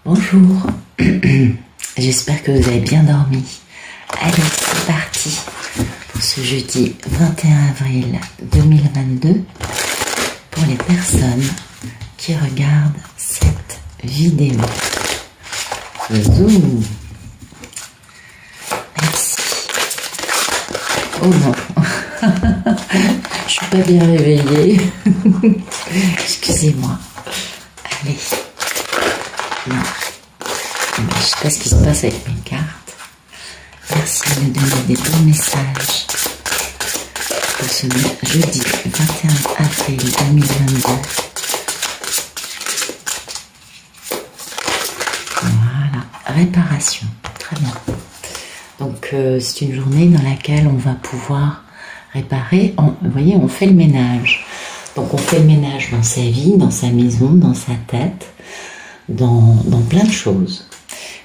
Bonjour, j'espère que vous avez bien dormi. Allez, c'est parti pour ce jeudi 21 avril 2022 pour les personnes qui regardent cette vidéo. Zoom. Merci. Oh non, je suis pas bien réveillée. Excusez-moi. Allez. Non. Je ne sais pas ce qui se passe avec mes cartes. Merci de me donner des bons messages pour ce jeudi 21 avril 2022. Voilà, réparation. Très bien. Donc c'est une journée dans laquelle on va pouvoir réparer. Vous voyez, on fait le ménage. Donc on fait le ménage dans sa vie, dans sa maison, dans sa tête. Dans plein de choses.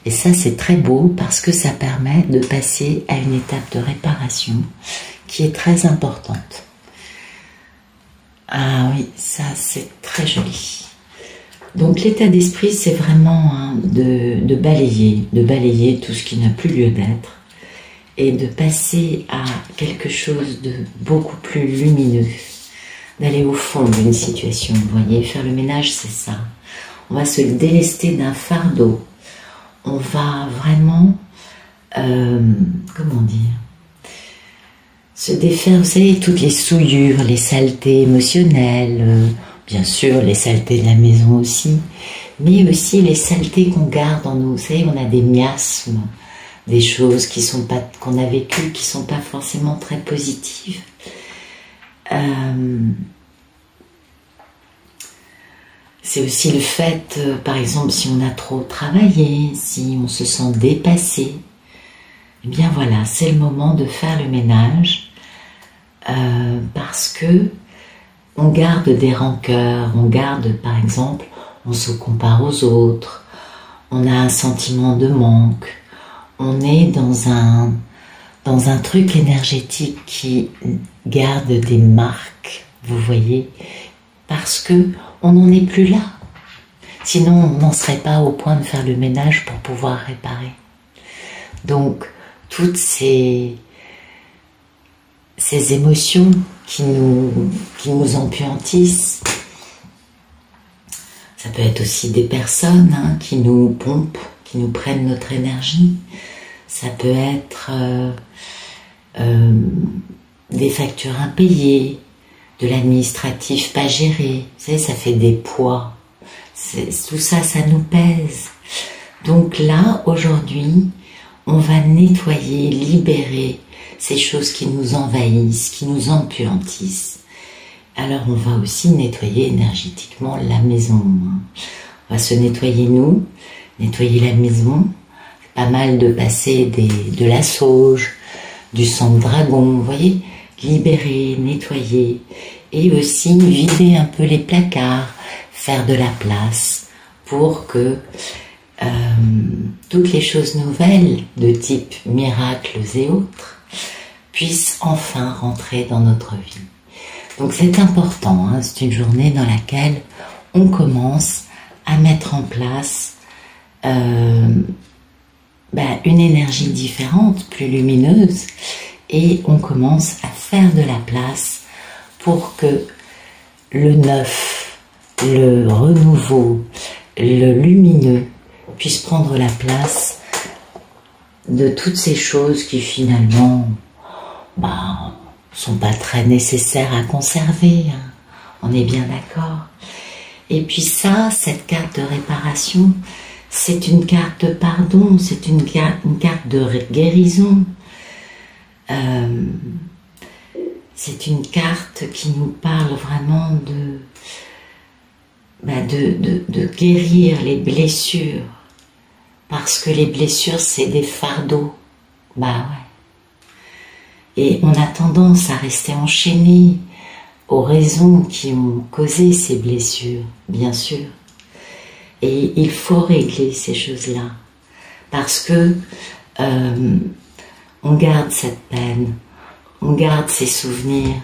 Et ça, c'est très beau parce que ça permet de passer à une étape de réparation qui est très importante. Ah oui, ça, c'est très joli. Donc, l'état d'esprit, c'est vraiment de balayer tout ce qui n'a plus lieu d'être et de passer à quelque chose de beaucoup plus lumineux, d'aller au fond d'une situation. Vous voyez, faire le ménage, c'est ça. On va se délester d'un fardeau. On va vraiment, comment dire, se défaire, vous savez, toutes les souillures, les saletés émotionnelles, bien sûr les saletés de la maison aussi, mais aussi les saletés qu'on garde en nous. Vous savez, on a des miasmes, des choses qui sont pas, qu'on a vécues, qui sont pas forcément très positives. C'est aussi le fait, par exemple, si on a trop travaillé, si on se sent dépassé, eh bien voilà, c'est le moment de faire le ménage parce que on garde des rancœurs, on garde, par exemple, on se compare aux autres, on a un sentiment de manque, on est dans un truc énergétique qui garde des marques, vous voyez, parce que on n'en est plus là. Sinon, on n'en serait pas au point de faire le ménage pour pouvoir réparer. Donc, toutes ces émotions qui nous empuantissent, ça peut être aussi des personnes qui nous pompent, qui nous prennent notre énergie. Ça peut être des factures impayées, de l'administratif pas géré, vous savez, ça fait des poids, tout ça, ça nous pèse. Donc là, aujourd'hui, on va nettoyer, libérer ces choses qui nous envahissent, qui nous empuantissent. Alors on va aussi nettoyer énergétiquement la maison. On va se nettoyer nous, nettoyer la maison. C'est pas mal de passer de la sauge, du sang de dragon, vous voyez, libérer, nettoyer et aussi vider un peu les placards, faire de la place pour que toutes les choses nouvelles de type miracles et autres puissent enfin rentrer dans notre vie. Donc c'est important, c'est une journée dans laquelle on commence à mettre en place une énergie différente, plus lumineuse, et on commence à faire de la place pour que le neuf, le renouveau, le lumineux puisse prendre la place de toutes ces choses qui finalement sont pas très nécessaires à conserver. On est bien d'accord. Et puis ça, cette carte de réparation, c'est une carte de pardon, c'est une carte de guérison. C'est une carte qui nous parle vraiment de guérir les blessures, parce que les blessures, c'est des fardeaux. Bah ouais. Et on a tendance à rester enchaîné aux raisons qui ont causé ces blessures, bien sûr. Et il faut régler ces choses-là, parce que on garde cette peine, on garde ces souvenirs,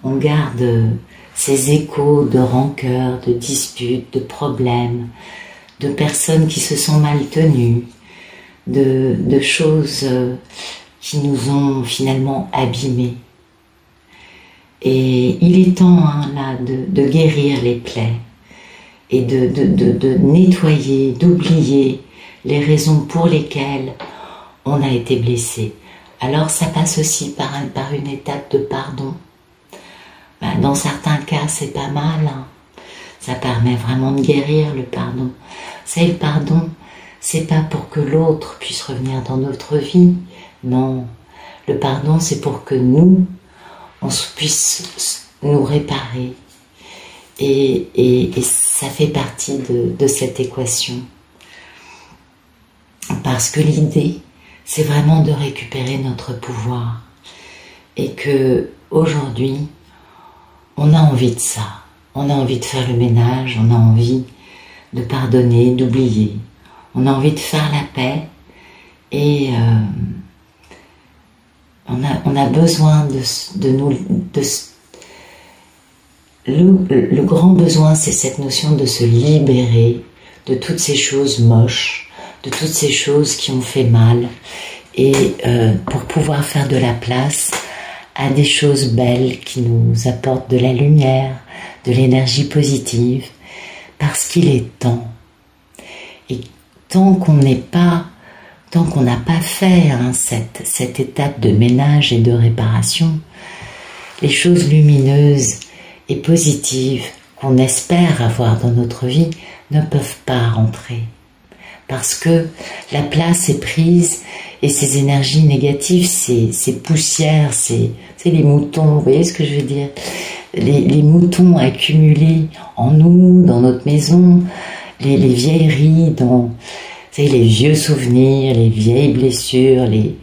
on garde ces échos de rancœur, de disputes, de problèmes, de personnes qui se sont mal tenues, de choses qui nous ont finalement abîmés. Et il est temps là de guérir les plaies et de nettoyer, d'oublier les raisons pour lesquelles on a été blessé. Alors ça passe aussi par une étape de pardon. Dans certains cas, c'est pas mal. Ça permet vraiment de guérir le pardon. C'est le pardon, c'est pas pour que l'autre puisse revenir dans notre vie. Non, le pardon, c'est pour que nous, on puisse nous réparer. Et ça fait partie de cette équation. Parce que l'idée, c'est vraiment de récupérer notre pouvoir. Et que aujourd'hui, on a envie de ça. On a envie de faire le ménage, on a envie de pardonner, d'oublier. On a envie de faire la paix. Et on a besoin le grand besoin, c'est cette notion de se libérer de toutes ces choses moches, de toutes ces choses qui ont fait mal, et pour pouvoir faire de la place à des choses belles qui nous apportent de la lumière, de l'énergie positive, parce qu'il est temps. Et tant qu'on n'a pas fait cette étape de ménage et de réparation, les choses lumineuses et positives qu'on espère avoir dans notre vie ne peuvent pas rentrer. Parce que la place est prise et ces énergies négatives, ces poussières, c'est les moutons, vous voyez ce que je veux dire, les moutons accumulés en nous, dans notre maison, les vieilleries, les vieux souvenirs, les vieilles blessures, les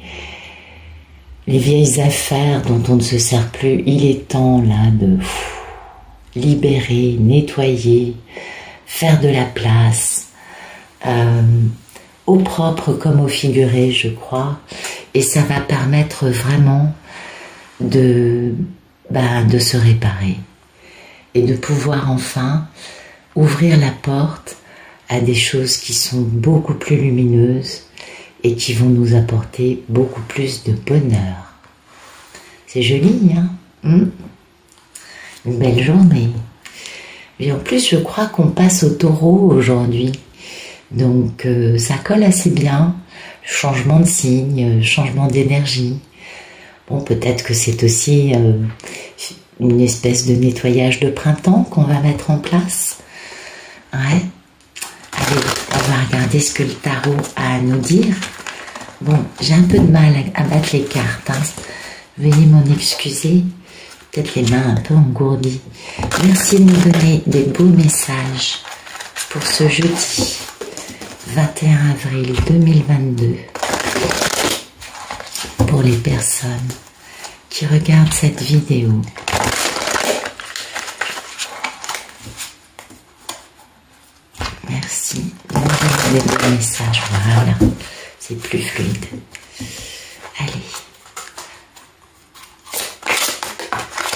vieilles affaires dont on ne se sert plus. Il est temps là de libérer, nettoyer, faire de la place, au propre comme au figuré, je crois, et ça va permettre vraiment de se réparer et de pouvoir enfin ouvrir la porte à des choses qui sont beaucoup plus lumineuses et qui vont nous apporter beaucoup plus de bonheur. C'est joli, hein? Une belle journée. Et en plus, je crois qu'on passe au taureau aujourd'hui. Donc, ça colle assez bien. Changement de signe, changement d'énergie. Bon, peut-être que c'est aussi une espèce de nettoyage de printemps qu'on va mettre en place. Ouais. Allez, on va regarder ce que le tarot a à nous dire. Bon, j'ai un peu de mal à battre les cartes. Hein. Veuillez m'en excuser. Peut-être les mains un peu engourdies. Merci de nous donner des beaux messages pour ce jeudi 21 avril 2022. Pour les personnes qui regardent cette vidéo. Merci de nous donner des beaux messages. Voilà, c'est plus fluide. Allez.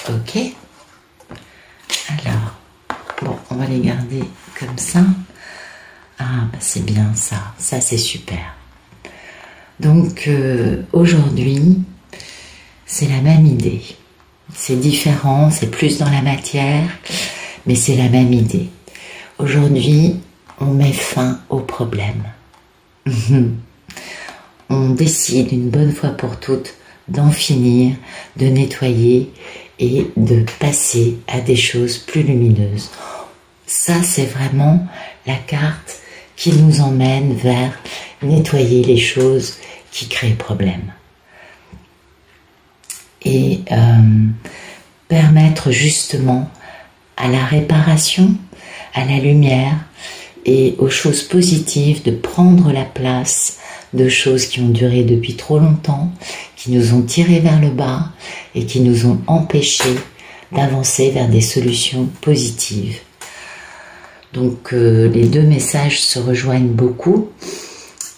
Ok. Alors, bon, on va les garder comme ça. Ah, bah c'est bien ça. Ça, c'est super. Donc, aujourd'hui, c'est la même idée. C'est différent, c'est plus dans la matière, mais c'est la même idée. Aujourd'hui, on met fin au problème. On décide une bonne fois pour toutes d'en finir, de nettoyer et de passer à des choses plus lumineuses. Ça, c'est vraiment la carte qui nous emmène vers nettoyer les choses qui créent problème. Et permettre justement à la réparation, à la lumière et aux choses positives de prendre la place de choses qui ont duré depuis trop longtemps, qui nous ont tirés vers le bas et qui nous ont empêchés d'avancer vers des solutions positives. Donc les deux messages se rejoignent beaucoup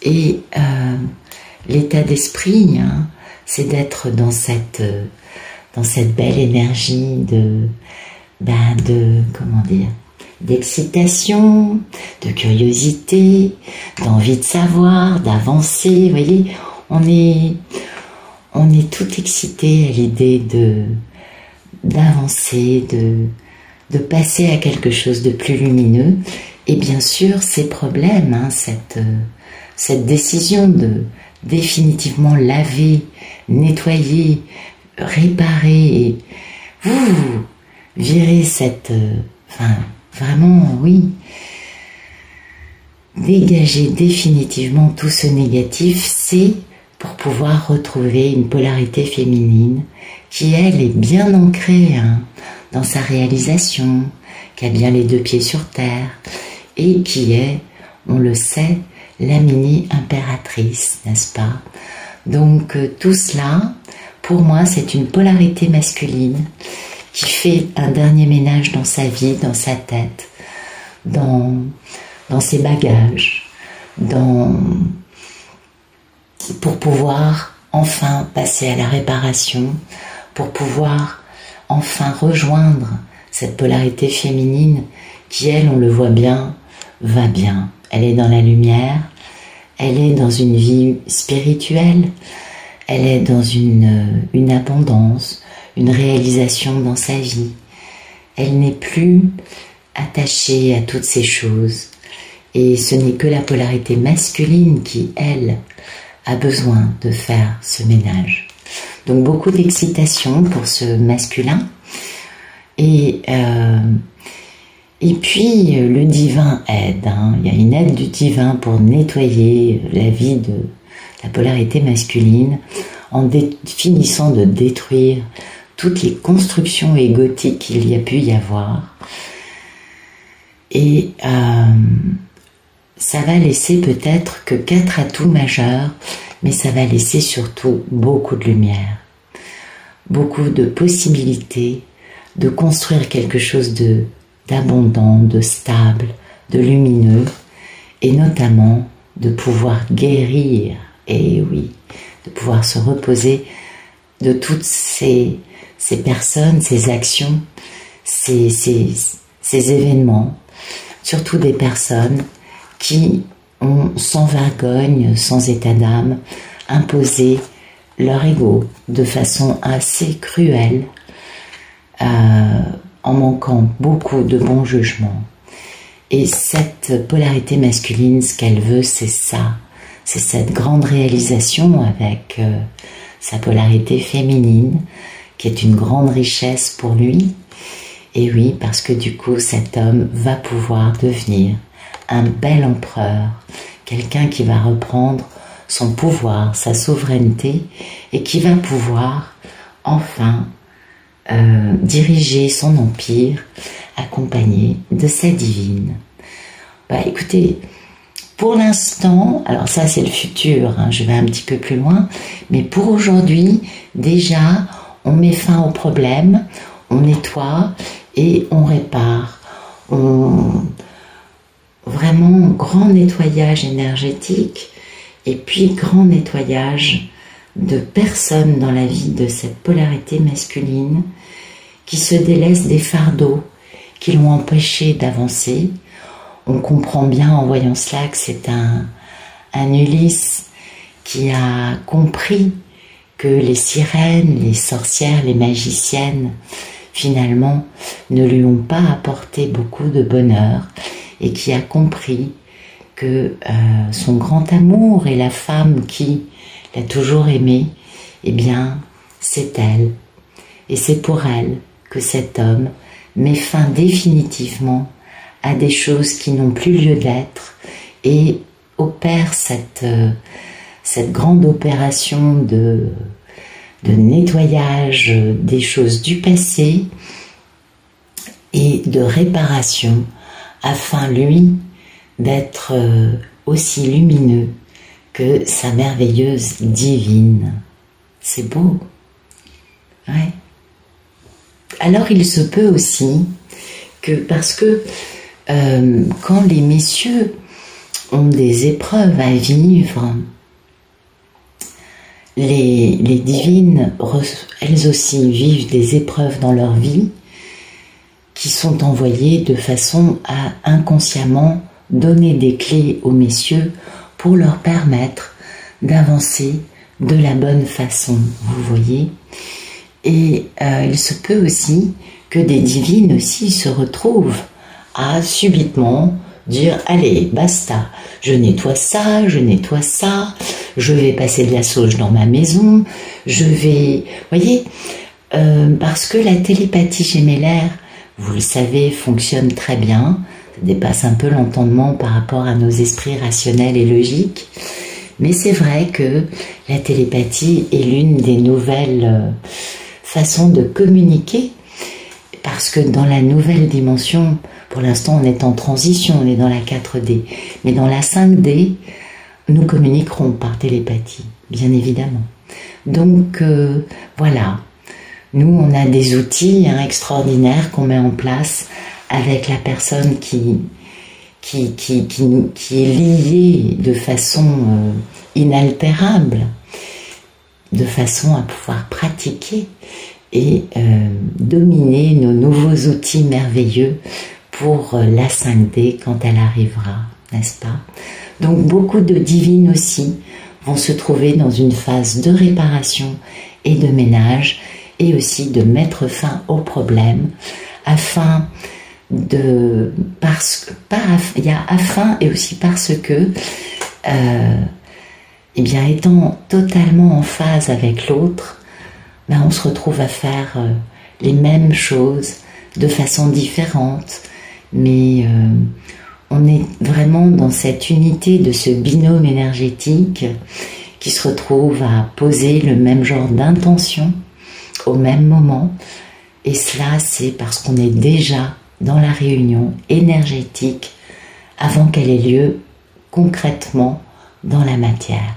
et l'état d'esprit, hein, c'est d'être dans cette belle énergie comment dire, d'excitation, de curiosité, d'envie de savoir, d'avancer. Vous voyez, on est tout excité à l'idée d'avancer, de passer à quelque chose de plus lumineux. Et bien sûr, ces problèmes, hein, cette décision de définitivement laver, nettoyer, réparer, et vous virer vraiment, oui, dégager définitivement tout ce négatif, c'est pour pouvoir retrouver une polarité féminine qui, elle, est bien ancrée hein, dans sa réalisation, qui a bien les deux pieds sur terre, et qui est, on le sait, la mini-impératrice, n'est-ce pas? Donc tout cela, pour moi, c'est une polarité masculine qui fait un dernier ménage dans sa vie, dans sa tête, dans ses bagages, pour pouvoir enfin passer à la réparation, pour pouvoir enfin rejoindre cette polarité féminine qui, elle, on le voit bien, va bien. Elle est dans la lumière, elle est dans une vie spirituelle, elle est dans une abondance, une réalisation dans sa vie. Elle n'est plus attachée à toutes ces choses. Et ce n'est que la polarité masculine qui, elle, a besoin de faire ce ménage. Donc beaucoup d'excitation pour ce masculin. Et puis le divin aide. Hein. Il y a une aide du divin pour nettoyer la vie de la polarité masculine en finissant de détruire toutes les constructions égotiques qu'il y a pu y avoir. Et ça va laisser peut-être que 4 atouts majeurs, mais ça va laisser surtout beaucoup de lumière, beaucoup de possibilités de construire quelque chose d'abondant, de stable, de lumineux, et notamment de pouvoir guérir, et oui, de pouvoir se reposer de toutes ces personnes, ces actions, ces événements, surtout des personnes qui ont sans vergogne, sans état d'âme, imposé leur ego de façon assez cruelle, en manquant beaucoup de bon jugement. Et cette polarité masculine, ce qu'elle veut, c'est ça. C'est cette grande réalisation avec sa polarité féminine, qui est une grande richesse pour lui. Et oui, parce que du coup, cet homme va pouvoir devenir un bel empereur, quelqu'un qui va reprendre son pouvoir, sa souveraineté, et qui va pouvoir enfin diriger son empire accompagné de sa divine. Bah écoutez, pour l'instant, alors ça c'est le futur, hein, je vais un petit peu plus loin, mais pour aujourd'hui, déjà, on met fin au problème, on nettoie et on répare. Vraiment grand nettoyage énergétique et puis grand nettoyage de personnes dans la vie de cette polarité masculine qui se délaissent des fardeaux qui l'ont empêché d'avancer. On comprend bien en voyant cela que c'est un Ulysse qui a compris que les sirènes, les sorcières, les magiciennes, finalement, ne lui ont pas apporté beaucoup de bonheur et qui a compris que son grand amour et la femme qui l'a toujours aimé, eh bien, c'est elle. Et c'est pour elle que cet homme met fin définitivement à des choses qui n'ont plus lieu d'être et opère cette grande opération de nettoyage des choses du passé et de réparation afin, lui, d'être aussi lumineux que sa merveilleuse divine. C'est beau. Ouais. Alors il se peut aussi que, parce que quand les messieurs ont des épreuves à vivre, les divines, elles aussi, vivent des épreuves dans leur vie, qui sont envoyés de façon à inconsciemment donner des clés aux messieurs pour leur permettre d'avancer de la bonne façon, vous voyez. Et il se peut aussi que des divines aussi se retrouvent à subitement dire « Allez, basta, je nettoie ça, je vais passer de la sauge dans ma maison, je vais... » Voyez, parce que la télépathie gémellaire, vous le savez, fonctionne très bien, ça dépasse un peu l'entendement par rapport à nos esprits rationnels et logiques, mais c'est vrai que la télépathie est l'une des nouvelles façons de communiquer, parce que dans la nouvelle dimension, pour l'instant on est en transition, on est dans la 4D, mais dans la 5D, nous communiquerons par télépathie, bien évidemment. Donc voilà, nous on a des outils extraordinaires qu'on met en place avec la personne qui est liée de façon inaltérable, de façon à pouvoir pratiquer et dominer nos nouveaux outils merveilleux pour la 5D quand elle arrivera, n'est-ce pas? Donc beaucoup de divines aussi vont se trouver dans une phase de réparation et de ménage et aussi de mettre fin aux problèmes afin de... il y a afin et aussi parce que eh bien, étant totalement en phase avec l'autre, ben, on se retrouve à faire les mêmes choses de façon différente, mais on est vraiment dans cette unité de ce binôme énergétique qui se retrouve à poser le même genre d'intention au même moment, et cela c'est parce qu'on est déjà dans la réunion énergétique avant qu'elle ait lieu concrètement dans la matière.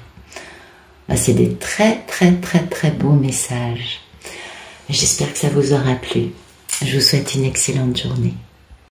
C'est des très beaux messages. J'espère que ça vous aura plu. Je vous souhaite une excellente journée.